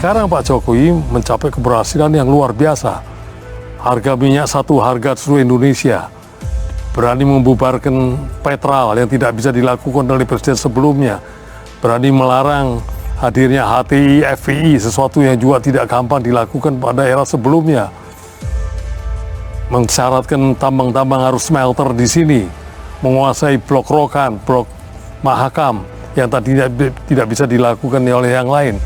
sekarang Pak Jokowi mencapai keberhasilan yang luar biasa. Harga minyak satu harga seluruh Indonesia. Berani membubarkan Petral yang tidak bisa dilakukan oleh presiden sebelumnya. Berani melarang hadirnya HTI, FPI, sesuatu yang juga tidak gampang dilakukan pada era sebelumnya. Mensyaratkan tambang-tambang harus smelter di sini. Menguasai blok Rokan, blok Mahakam yang tadinya tidak bisa dilakukan oleh yang lain.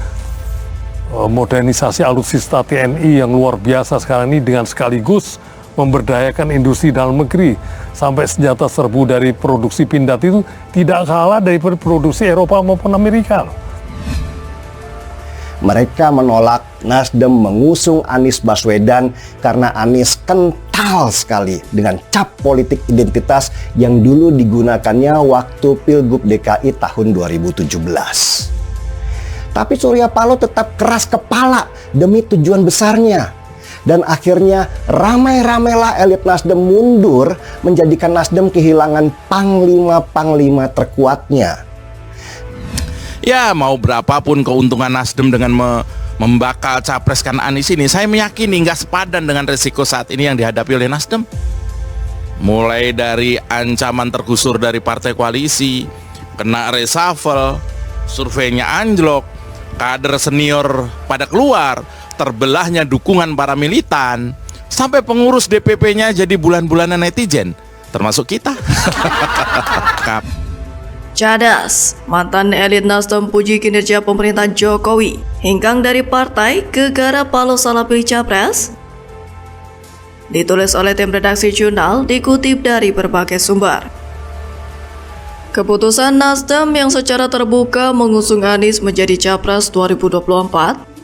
Modernisasi alutsista TNI yang luar biasa sekarang ini dengan sekaligus memberdayakan industri dalam negeri sampai senjata serbu dari produksi Pindad itu tidak kalah dari produksi Eropa maupun Amerika. Mereka menolak Nasdem mengusung Anies Baswedan karena Anies kental sekali dengan cap politik identitas yang dulu digunakannya waktu Pilgub DKI tahun 2017. Tapi Surya Paloh tetap keras kepala demi tujuan besarnya. Dan akhirnya ramai-ramailah elit Nasdem mundur menjadikan Nasdem kehilangan panglima-panglima terkuatnya. Ya, mau berapapun keuntungan Nasdem dengan membakal capreskan Anies ini, saya meyakini nggak sepadan dengan resiko saat ini yang dihadapi oleh Nasdem. Mulai dari ancaman tergusur dari partai koalisi, kena reshuffle, surveinya anjlok, kader senior pada keluar, terbelahnya dukungan para militan, sampai pengurus DPP-nya jadi bulan-bulanan netizen, termasuk kita. Cadas, mantan elit Nasdem puji kinerja pemerintahan Jokowi, hengkang dari partai gegara Paloh salah pilih capres. Ditulis oleh tim redaksi jurnal, dikutip dari berbagai sumber. Keputusan Nasdem yang secara terbuka mengusung Anies menjadi capres 2024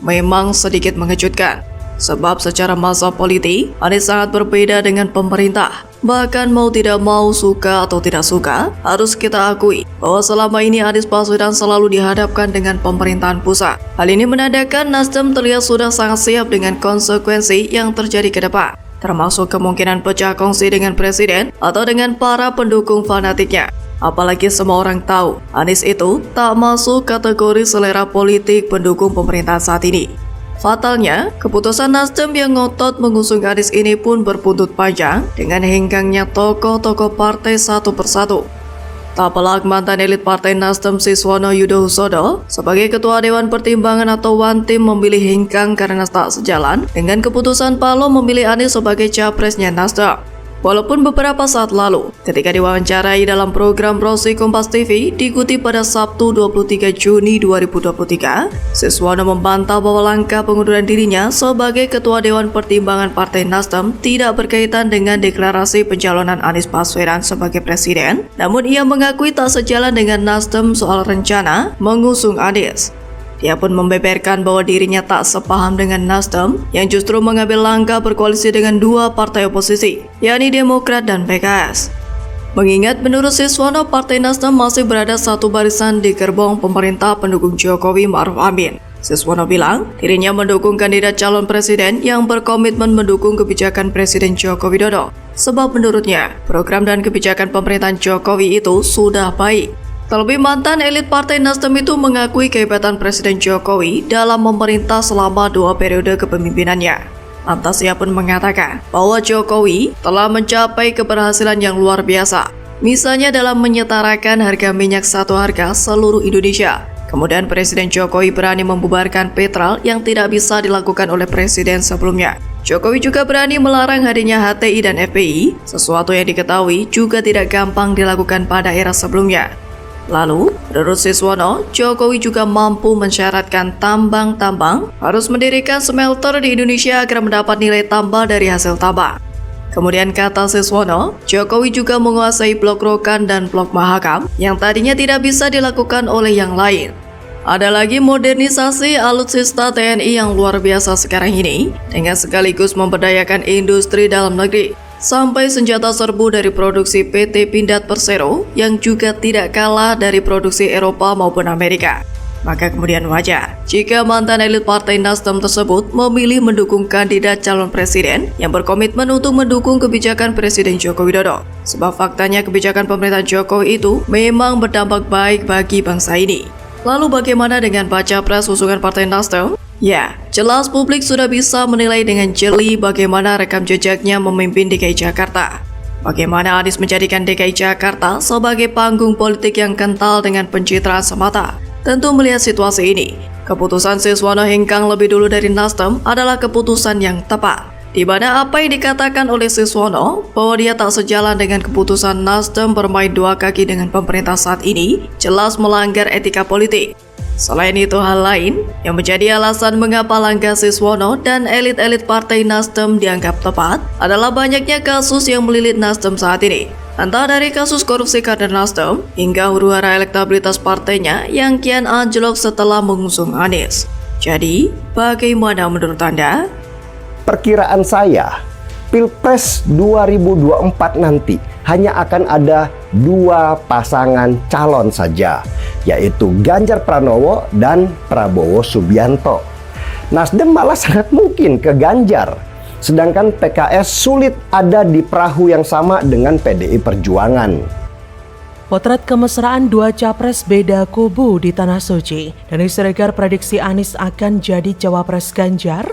memang sedikit mengejutkan. Sebab secara masa politik, Anies sangat berbeda dengan pemerintah. Bahkan mau tidak mau, suka atau tidak suka, harus kita akui bahwa selama ini Anies Baswedan selalu dihadapkan dengan pemerintahan pusat. Hal ini menandakan Nasdem terlihat sudah sangat siap dengan konsekuensi yang terjadi ke depan, termasuk kemungkinan pecah kongsi dengan presiden atau dengan para pendukung fanatiknya. Apalagi semua orang tahu, Anies itu tak masuk kategori selera politik pendukung pemerintahan saat ini. Fatalnya, keputusan Nasdem yang ngotot mengusung Anies ini pun berbuntut panjang dengan hengkangnya tokoh-tokoh partai satu persatu. Tak pelak mantan elit partai Nasdem Siswono Yudhohusodo sebagai Ketua Dewan Pertimbangan atau Wantim memilih hengkang karena tak sejalan dengan keputusan Paloh memilih Anies sebagai capresnya Nasdem. Walaupun beberapa saat lalu, ketika diwawancarai dalam program Rosi Kompas TV dikutip pada Sabtu 23 Juni 2023, Siswono membantah bahwa langkah pengunduran dirinya sebagai Ketua Dewan Pertimbangan Partai Nasdem tidak berkaitan dengan deklarasi pencalonan Anies Baswedan sebagai Presiden, namun ia mengakui tak sejalan dengan Nasdem soal rencana mengusung Anies. Dia pun membeberkan bahwa dirinya tak sepaham dengan Nasdem yang justru mengambil langkah berkoalisi dengan dua partai oposisi, yakni Demokrat dan PKS. Mengingat menurut Siswono, Partai Nasdem masih berada satu barisan di gerbong pemerintah pendukung Jokowi Ma'ruf Amin. Siswono bilang dirinya mendukung kandidat calon presiden yang berkomitmen mendukung kebijakan Presiden Joko Widodo. Sebab menurutnya, program dan kebijakan pemerintahan Jokowi itu sudah baik. Terlebih mantan elit Partai Nasdem itu mengakui kehebatan Presiden Jokowi dalam memerintah selama 2 periode kepemimpinannya. Lantas ia pun mengatakan bahwa Jokowi telah mencapai keberhasilan yang luar biasa. Misalnya dalam menyetarakan harga minyak satu harga seluruh Indonesia. Kemudian Presiden Jokowi berani membubarkan Petral yang tidak bisa dilakukan oleh Presiden sebelumnya. Jokowi juga berani melarang hadirnya HTI dan FPI, sesuatu yang diketahui juga tidak gampang dilakukan pada era sebelumnya. Lalu, menurut Siswono, Jokowi juga mampu mensyaratkan tambang-tambang harus mendirikan smelter di Indonesia agar mendapat nilai tambah dari hasil tambang. Kemudian kata Siswono, Jokowi juga menguasai blok Rokan dan blok Mahakam yang tadinya tidak bisa dilakukan oleh yang lain. Ada lagi modernisasi alutsista TNI yang luar biasa sekarang ini dengan sekaligus memberdayakan industri dalam negeri. Sampai senjata serbu dari produksi PT Pindad Persero yang juga tidak kalah dari produksi Eropa maupun Amerika. Maka kemudian wajar jika mantan elit Partai Nasdem tersebut memilih mendukung kandidat calon presiden yang berkomitmen untuk mendukung kebijakan Presiden Joko Widodo. Sebab faktanya kebijakan pemerintahan Jokowi itu memang berdampak baik bagi bangsa ini. Lalu bagaimana dengan baca pres usungan Partai Nasdem Ya, jelas publik sudah bisa menilai dengan jeli bagaimana rekam jejaknya memimpin DKI Jakarta. Bagaimana Anies menjadikan DKI Jakarta sebagai panggung politik yang kental dengan pencitraan semata. Tentu melihat situasi ini, keputusan Siswono hengkang lebih dulu dari Nasdem adalah keputusan yang tepat. Di mana apa yang dikatakan oleh Siswono bahwa dia tak sejalan dengan keputusan Nasdem bermain dua kaki dengan pemerintah saat ini jelas melanggar etika politik. Selain itu, hal lain yang menjadi alasan mengapa langkah Siswono dan elit-elit partai Nasdem dianggap tepat adalah banyaknya kasus yang melilit Nasdem saat ini. Entah dari kasus korupsi kader Nasdem hingga huru-hara elektabilitas partainya yang kian anjlok setelah mengusung Anies. Jadi, bagaimana menurut Anda? Perkiraan saya, Pilpres 2024 nanti hanya akan ada 2 pasangan calon saja, yaitu Ganjar Pranowo dan Prabowo Subianto. Nasdem malah sangat mungkin ke Ganjar, sedangkan PKS sulit ada di perahu yang sama dengan PDI Perjuangan. Potret kemesraan dua capres beda kubu di Tanah Suci. Denny Siregar prediksi Anies akan jadi cawapres Ganjar.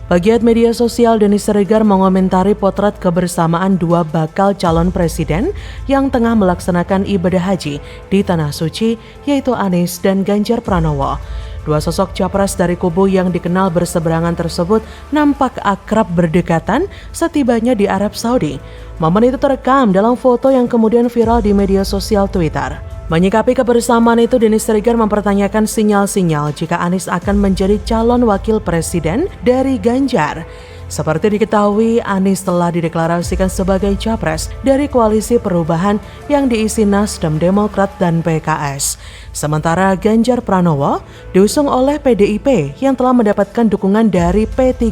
Pegiat media sosial Denny Siregar mengomentari potret kebersamaan dua bakal calon presiden yang tengah melaksanakan ibadah haji di Tanah Suci, yaitu Anies dan Ganjar Pranowo. Dua sosok capres dari kubu yang dikenal berseberangan tersebut nampak akrab berdekatan setibanya di Arab Saudi. Momen itu terekam dalam foto yang kemudian viral di media sosial Twitter. Menyikapi kebersamaan itu, Denny Siregar mempertanyakan sinyal-sinyal jika Anies akan menjadi calon wakil presiden dari Ganjar. Seperti diketahui, Anies telah dideklarasikan sebagai capres dari koalisi perubahan yang diisi Nasdem, Demokrat, dan PKS. Sementara Ganjar Pranowo diusung oleh PDIP yang telah mendapatkan dukungan dari P3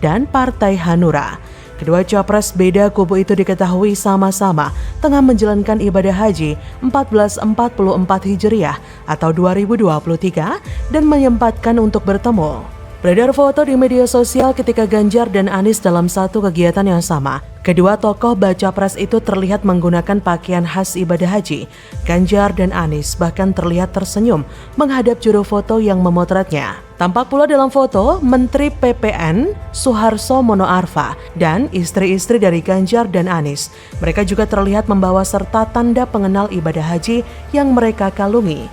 dan Partai Hanura. Kedua capres beda kubu itu diketahui sama-sama tengah menjalankan ibadah haji 1444 Hijriah atau 2023 dan menyempatkan untuk bertemu. Beredar foto di media sosial ketika Ganjar dan Anies dalam satu kegiatan yang sama. Kedua tokoh baca pres itu terlihat menggunakan pakaian khas ibadah haji. Ganjar dan Anies bahkan terlihat tersenyum menghadap juru foto yang memotretnya. Tampak pula dalam foto Menteri PPN Suharso Monoarfa dan istri-istri dari Ganjar dan Anies. Mereka juga terlihat membawa serta tanda pengenal ibadah haji yang mereka kalungi.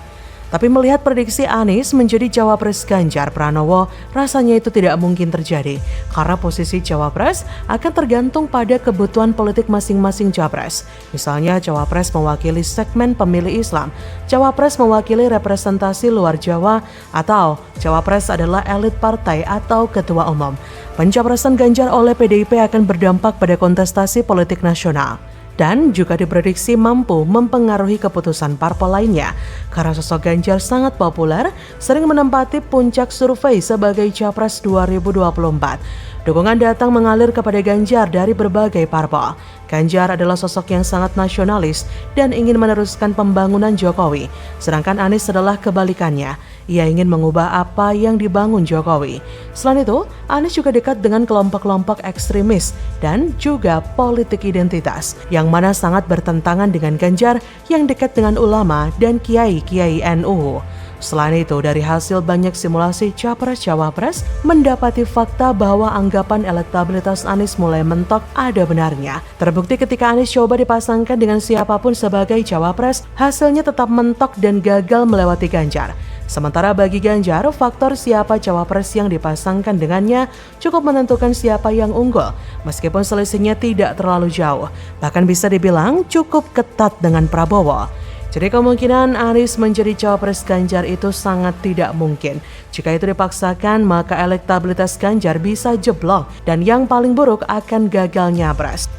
Tapi melihat prediksi Anies menjadi cawapres Ganjar Pranowo, rasanya itu tidak mungkin terjadi. Karena posisi cawapres akan tergantung pada kebutuhan politik masing-masing capres. Misalnya cawapres mewakili segmen pemilih Islam, cawapres mewakili representasi luar Jawa, atau cawapres adalah elit partai atau ketua umum. Pencapresan Ganjar oleh PDIP akan berdampak pada kontestasi politik nasional. Dan juga diprediksi mampu mempengaruhi keputusan parpol lainnya karena sosok Ganjar sangat populer, sering menempati puncak survei sebagai capres 2024. Dukungan datang mengalir kepada Ganjar dari berbagai parpol. Ganjar adalah sosok yang sangat nasionalis dan ingin meneruskan pembangunan Jokowi, sedangkan Anies adalah kebalikannya. Ia ingin mengubah apa yang dibangun Jokowi. Selain itu, Anies juga dekat dengan kelompok-kelompok ekstremis dan juga politik identitas, yang mana sangat bertentangan dengan Ganjar yang dekat dengan ulama dan kiai-kiai NU. Selain itu, dari hasil banyak simulasi capres-cawapres, mendapati fakta bahwa anggapan elektabilitas Anies mulai mentok ada benarnya. Terbukti ketika Anies coba dipasangkan dengan siapapun sebagai cawapres, hasilnya tetap mentok dan gagal melewati Ganjar. Sementara bagi Ganjar, faktor siapa cawapres yang dipasangkan dengannya cukup menentukan siapa yang unggul, meskipun selisihnya tidak terlalu jauh. Bahkan bisa dibilang cukup ketat dengan Prabowo. Jadi kemungkinan Anies menjadi cawapres Ganjar itu sangat tidak mungkin. Jika itu dipaksakan, maka elektabilitas Ganjar bisa jeblok dan yang paling buruk akan gagal nyapres.